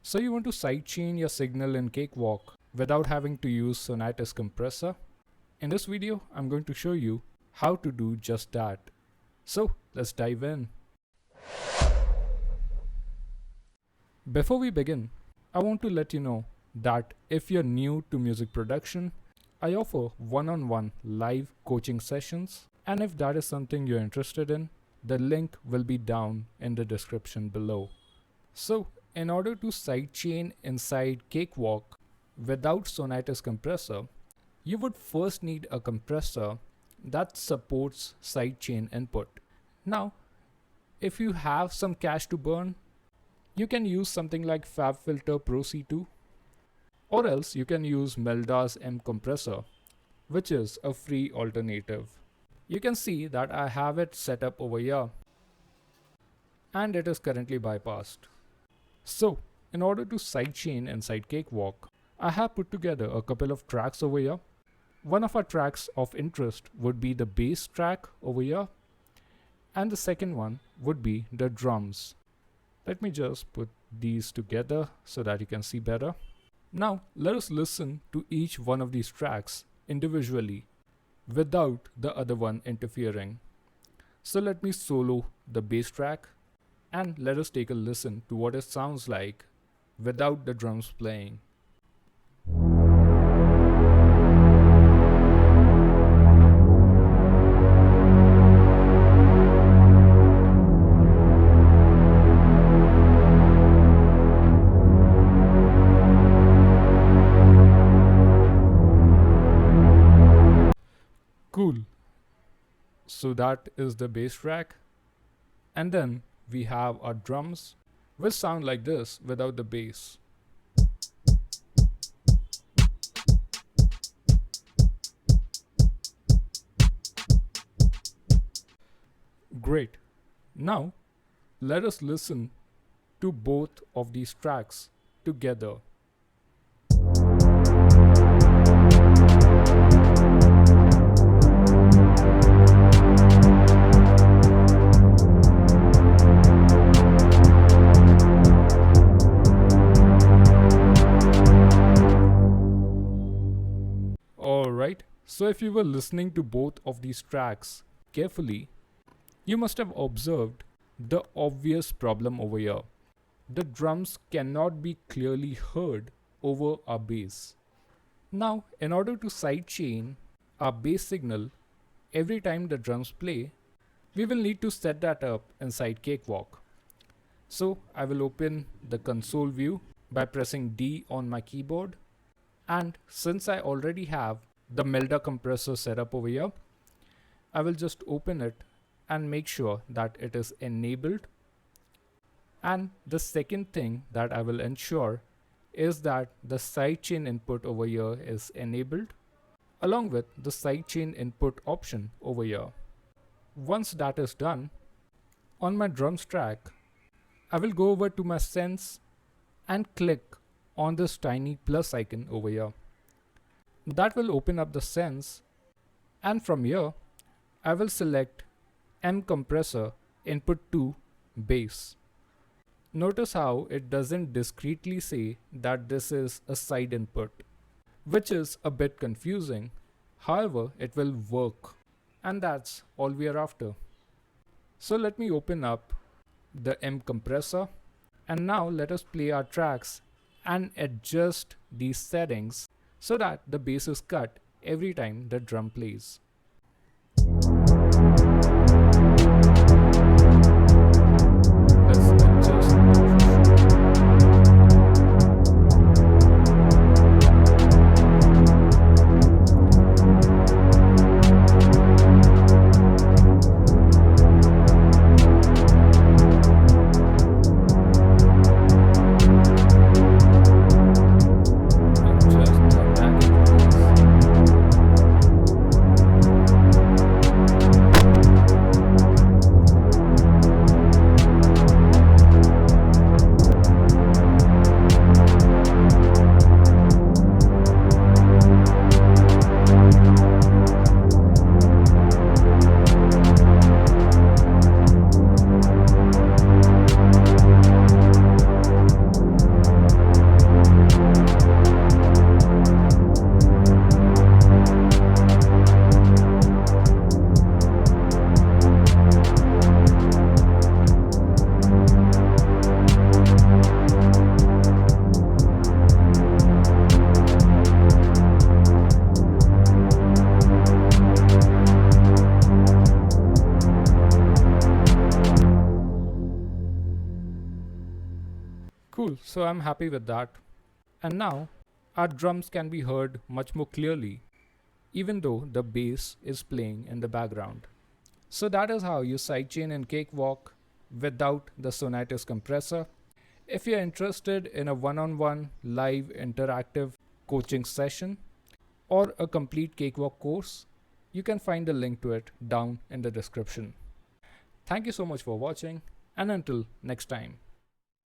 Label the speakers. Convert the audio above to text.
Speaker 1: So you want to sidechain your signal in Cakewalk without having to use Sonitus Compressor? In this video, I'm going to show you how to do just that. So let's dive in. Before we begin, I want to let you know that if you're new to music production, I offer one-on-one live coaching sessions, and if that is something you're interested in, the link will be down in the description below. So in order to sidechain inside Cakewalk without Sonitus Compressor, you would first need a compressor that supports sidechain input. Now, if you have some cash to burn, you can use something like FabFilter Pro-C too, or else you can use Melda M Compressor, which is a free alternative. You can see that I have it set up over here, and it is currently bypassed. So, in order to sidechain inside Cakewalk, I have put together a couple of tracks over here. One of our tracks of interest would be the bass track over here, and the second one would be the drums. Let me just put these together so that you can see better. Now, let us listen to each one of these tracks individually without the other one interfering. So let me solo the bass track, and let us take a listen to what it sounds like without the drums playing. Cool. So that is the bass track, and then we have our drums, which sound like this without the bass. Great. Now, let us listen to both of these tracks together. Alright, so if you were listening to both of these tracks carefully, you must have observed the obvious problem over here. The drums cannot be clearly heard over our bass. Now, in order to sidechain our bass signal every time the drums play, we will need to set that up inside Cakewalk. So I will open the console view by pressing D on my keyboard. And since I already have the Melda compressor set up over here, I will just open it and make sure that it is enabled. And the second thing that I will ensure is that the sidechain input over here is enabled, along with the sidechain input option over here. Once that is done, on my drums track, I will go over to my sense and click on this tiny plus icon over here. That will open up the sense, and from here I will select M Compressor input to bass. Notice how it doesn't discreetly say that this is a side input, which is a bit confusing. However, it will work, and that's all we are after. So let me open up the M Compressor, and now let us play our tracks and adjust these settings so that the bass is cut every time the drum plays. Let's adjust the Cool, so I'm happy with that. And now, our drums can be heard much more clearly, even though the bass is playing in the background. So that is how you sidechain in Cakewalk without the Sonitus compressor. If you're interested in a one-on-one live interactive coaching session or a complete Cakewalk course, you can find the link to it down in the description. Thank you so much for watching, and until next time.